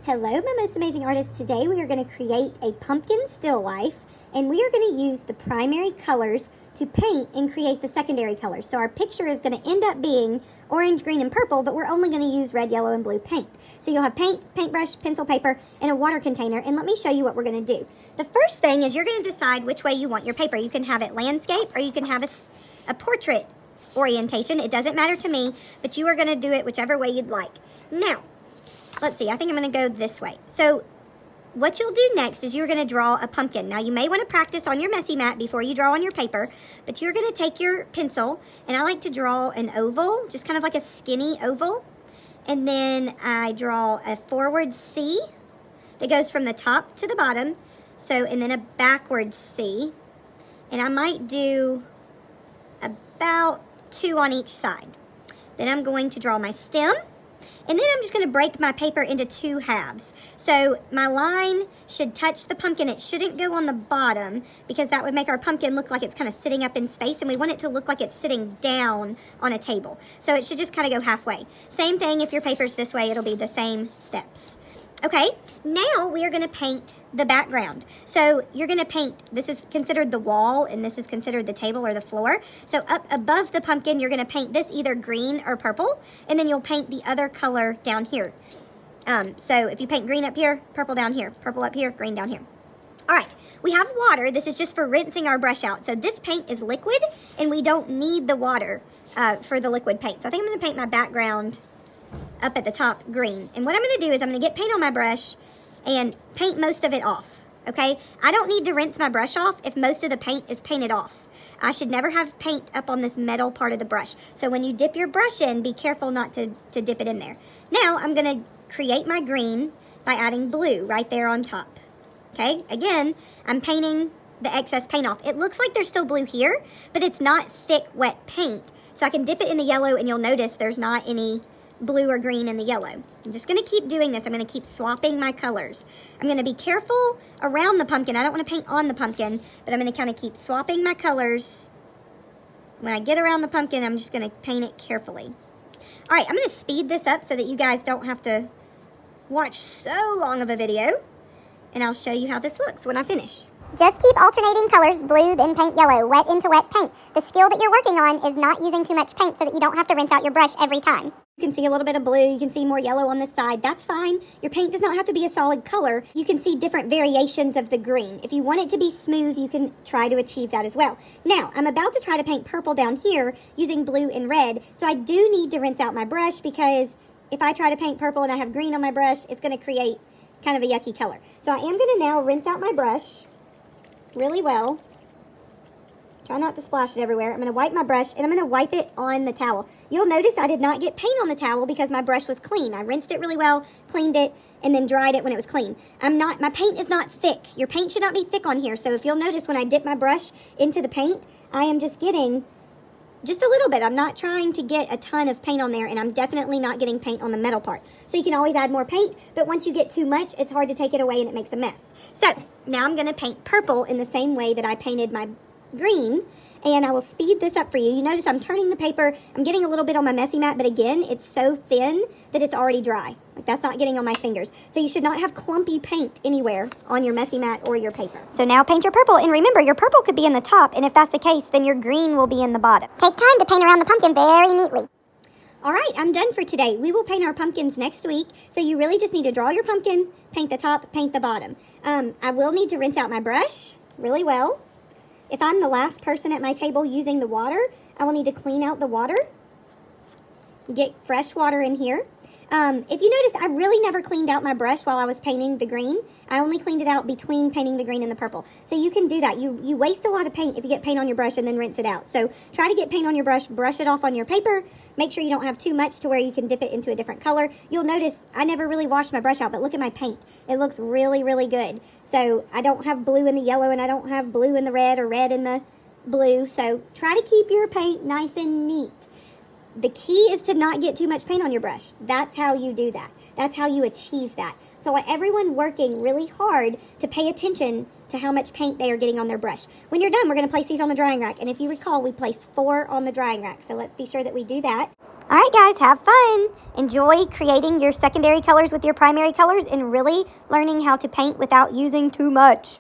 Hello, my most amazing artists. Today we are going to create a pumpkin still life, and we are going to use the primary colors to paint and create the secondary colors. So our picture is going to end up being orange, green, and purple, but we're only going to use red, yellow, and blue paint. So you'll have paint, paintbrush, pencil, paper, and a water container, and let me show you what we're going to do. The first thing is you're going to decide which way you want your paper. You can have it landscape or you can have a portrait orientation. It doesn't matter to me, but you are going to do it whichever way you'd like. Now, let's see, I think I'm going to go this way. So what you'll do next is you're going to draw a pumpkin. Now you may want to practice on your messy mat before you draw on your paper, but you're going to take your pencil, and I like to draw an oval, just kind of like a skinny oval. And then I draw a forward C that goes from the top to the bottom. So, and then a backward C. And I might do about 2 on each side. Then I'm going to draw my stem. And then I'm just going to break my paper into 2 halves. So my line should touch the pumpkin. It shouldn't go on the bottom because that would make our pumpkin look like it's kind of sitting up in space, and we want it to look like it's sitting down on a table. So it should just kind of go halfway. Same thing if your paper's this way, it'll be the same steps. Okay, now we are going to paint the background. So you're going to paint, this is considered the wall and this is considered the table or the floor. So up above the pumpkin, you're going to paint this either green or purple, and then you'll paint the other color down here. So if you paint green up here, purple down here, purple up here, green down here. All right, we have water. This is just for rinsing our brush out. So this paint is liquid and we don't need the water for the liquid paint. So I think I'm going to paint my background up at the top green. And what I'm going to do is I'm going to get paint on my brush and paint most of it off, okay? I don't need to rinse my brush off if most of the paint is painted off. I should never have paint up on this metal part of the brush. So when you dip your brush in, be careful not to dip it in there. Now I'm going to create my green by adding blue right there on top, okay? Again, I'm painting the excess paint off. It looks like there's still blue here, but it's not thick, wet paint. So I can dip it in the yellow and you'll notice there's not any blue or green in the yellow. I'm just going to keep doing this. I'm going to keep swapping my colors. I'm going to be careful around the pumpkin. I don't want to paint on the pumpkin, but I'm going to kind of keep swapping my colors. When I get around the pumpkin, I'm just going to paint it carefully. All right, I'm going to speed this up so that you guys don't have to watch so long of a video, and I'll show you how this looks when I finish. Just keep alternating colors, blue, then paint yellow, wet into wet paint. The skill that you're working on is not using too much paint so that you don't have to rinse out your brush every time. You can see a little bit of blue, you can see more yellow on this side. That's fine. Your paint does not have to be a solid color. You can see different variations of the green. If you want it to be smooth, you can try to achieve that as well. Now, I'm about to try to paint purple down here using blue and red, so I do need to rinse out my brush because if I try to paint purple and I have green on my brush, it's going to create kind of a yucky color. So I am going to now rinse out my brush really well. Try not to splash it everywhere. I'm going to wipe my brush and I'm going to wipe it on the towel. You'll notice I did not get paint on the towel because my brush was clean. I rinsed it really well, cleaned it, and then dried it when it was clean. My paint is not thick. Your paint should not be thick on here. So if you'll notice when I dip my brush into the paint, I am just getting just a little bit. I'm not trying to get a ton of paint on there, and I'm definitely not getting paint on the metal part. So you can always add more paint, but once you get too much, it's hard to take it away and it makes a mess. So now I'm going to paint purple in the same way that I painted my green, and I will speed this up for you. You notice I'm turning the paper. I'm getting a little bit on my messy mat, but again, it's so thin that it's already dry. Like that's not getting on my fingers. So you should not have clumpy paint anywhere on your messy mat or your paper. So now paint your purple, and remember, your purple could be in the top, and if that's the case, then your green will be in the bottom. Take time to paint around the pumpkin very neatly. All right, I'm done for today. We will paint our pumpkins next week, so you really just need to draw your pumpkin, paint the top, paint the bottom. I will need to rinse out my brush really well. If I'm the last person at my table using the water, I will need to clean out the water, get fresh water in here. If you notice, I really never cleaned out my brush while I was painting the green. I only cleaned it out between painting the green and the purple. So you can do that. You waste a lot of paint if you get paint on your brush and then rinse it out. So try to get paint on your brush it off on your paper. Make sure you don't have too much to where you can dip it into a different color. You'll notice I never really washed my brush out, but look at my paint. It looks really, really good. So I don't have blue in the yellow and I don't have blue in the red or red in the blue. So try to keep your paint nice and neat. The key is to not get too much paint on your brush. That's how you do that. That's how you achieve that. So I want everyone working really hard to pay attention to how much paint they are getting on their brush. When you're done, we're going to place these on the drying rack. And if you recall, we placed 4 on the drying rack. So let's be sure that we do that. All right, guys, have fun. Enjoy creating your secondary colors with your primary colors and really learning how to paint without using too much.